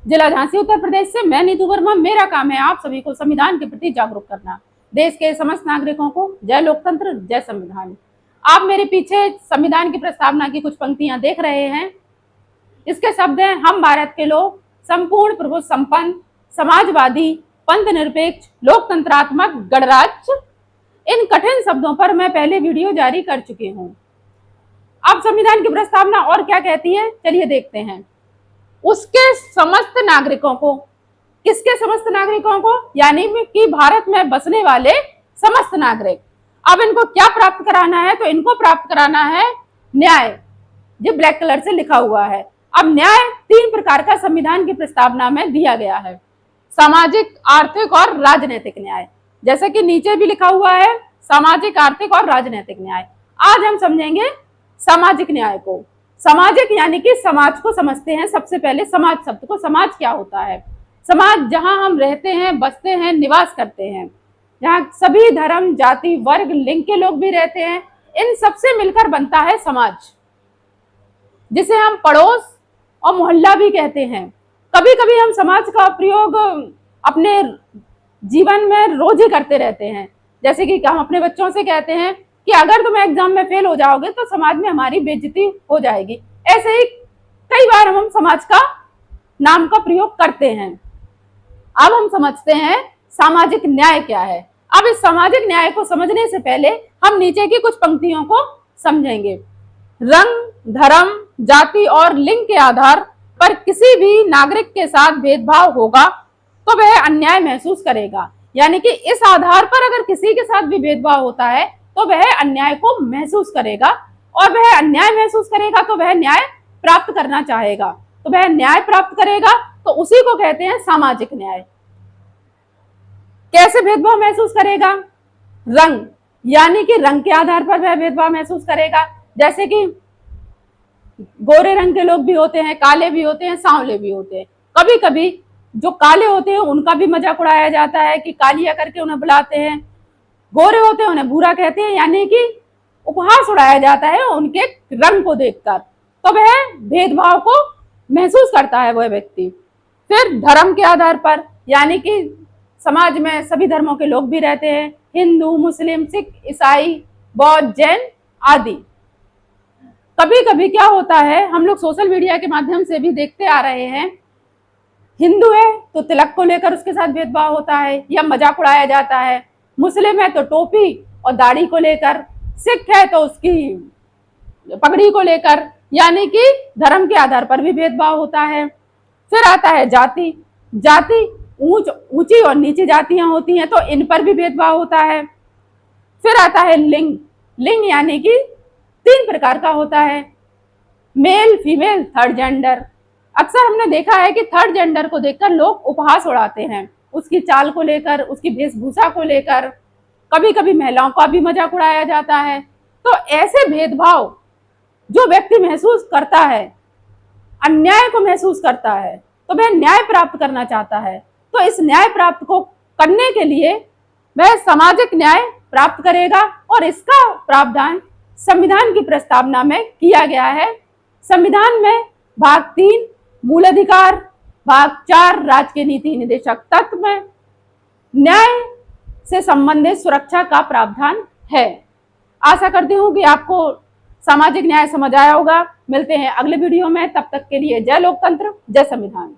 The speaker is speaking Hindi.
जिला झांसी उत्तर प्रदेश से मैं नीतू वर्मा। मेरा काम है आप सभी को संविधान के प्रति जागरूक करना। देश के समस्त नागरिकों को जय लोकतंत्र जय संविधान। आप मेरे पीछे संविधान की प्रस्तावना की कुछ पंक्तियां देख रहे हैं। इसके शब्द हैं, हम भारत के लोग संपूर्ण प्रभु संपन्न समाजवादी पंथ निरपेक्ष लोकतंत्रात्मक गणराज्य। इन कठिन शब्दों पर मैं पहले वीडियो जारी कर चुकी हूं। अब संविधान की प्रस्तावना और क्या कहती है, चलिए देखते हैं। उसके समस्त नागरिकों को, किसके समस्त नागरिकों को, यानी कि भारत में बसने वाले समस्त नागरिक। अब इनको क्या प्राप्त कराना है, तो इनको प्राप्त कराना है न्याय, जो ब्लैक कलर से लिखा हुआ है। अब न्याय 3 प्रकार का संविधान की प्रस्तावना में दिया गया है, सामाजिक, आर्थिक और राजनीतिक न्याय। जैसे कि नीचे भी लिखा हुआ है सामाजिक, आर्थिक और राजनीतिक न्याय। आज हम समझेंगे सामाजिक न्याय को। सामाजिक यानी कि समाज को समझते हैं। सबसे पहले समाज शब्द को, समाज क्या होता है? समाज जहां हम रहते हैं, बसते हैं, निवास करते हैं, जहां सभी धर्म जाति वर्ग लिंग के लोग भी रहते हैं, इन सबसे मिलकर बनता है समाज, जिसे हम पड़ोस और मोहल्ला भी कहते हैं। कभी कभी हम समाज का प्रयोग अपने जीवन में रोज ही करते रहते हैं। जैसे कि हम अपने बच्चों से कहते हैं कि अगर तुम एग्जाम में फेल हो जाओगे तो समाज में हमारी बेइज्जती हो जाएगी। ऐसे ही कई बार हम समाज का नाम का प्रयोग करते हैं। अब हम समझते हैं सामाजिक न्याय क्या है। अब इस सामाजिक न्याय को समझने से पहले हम नीचे की कुछ पंक्तियों को समझेंगे। रंग, धर्म, जाति और लिंग के आधार पर किसी भी नागरिक के साथ भेदभाव होगा तो वह अन्याय महसूस करेगा। यानी कि इस आधार पर अगर किसी के साथ भी भेदभाव होता है तो वह अन्याय को महसूस करेगा, और वह अन्याय महसूस करेगा तो वह न्याय प्राप्त करना चाहेगा। तो वह न्याय प्राप्त करेगा, तो उसी को कहते हैं सामाजिक न्याय। कैसे भेदभाव महसूस करेगा? रंग, यानी कि रंग के आधार पर वह भेदभाव महसूस करेगा। जैसे कि गोरे रंग के लोग भी होते हैं, काले भी होते हैं, सांवले भी होते हैं। कभी कभी जो काले होते हैं उनका भी मजाक उड़ाया जाता है कि कालिया करके उन्हें बुलाते हैं। गोरे होते हैं उन्हें भूरा कहते हैं, यानी कि उपहास उड़ाया जाता है उनके रंग को देखकर। तो वह भेदभाव को महसूस करता है वह व्यक्ति। फिर धर्म के आधार पर, यानी कि समाज में सभी धर्मों के लोग भी रहते हैं, हिंदू, मुस्लिम, सिख, ईसाई, बौद्ध, जैन आदि। कभी कभी क्या होता है, हम लोग सोशल मीडिया के माध्यम से भी देखते आ रहे हैं, हिंदू है तो तिलक को लेकर उसके साथ भेदभाव होता है या मजाक उड़ाया जाता है। मुस्लिम है तो टोपी और दाढ़ी को लेकर, सिख है तो उसकी पगड़ी को लेकर, यानी कि धर्म के आधार पर भी भेदभाव होता है। फिर आता है जाति। जाति ऊंची और नीची जातियां होती हैं तो इन पर भी भेदभाव होता है। फिर आता है लिंग। लिंग यानी कि 3 प्रकार का होता है, मेल, फीमेल, थर्ड जेंडर। अक्सर हमने देखा है कि थर्ड जेंडर को देखकर लोग उपहास उड़ाते हैं, उसकी चाल को लेकर, उसकी वेशभूषा को लेकर। कभी कभी महिलाओं का भी मजाक उड़ाया जाता है। तो ऐसे भेदभाव जो व्यक्ति महसूस करता है, अन्याय को महसूस करता है, तो वह न्याय प्राप्त करना चाहता है। तो इस न्याय प्राप्त को करने के लिए वह सामाजिक न्याय प्राप्त करेगा, और इसका प्रावधान संविधान की प्रस्तावना में किया गया है। संविधान में भाग 3 मूल अधिकार, भाग 4 राज्य के नीति निदेशक तत्व में न्याय से संबंधित सुरक्षा का प्रावधान है। आशा करती हूँ कि आपको सामाजिक न्याय समझ आया होगा। मिलते हैं अगले वीडियो में, तब तक के लिए जय लोकतंत्र जय संविधान।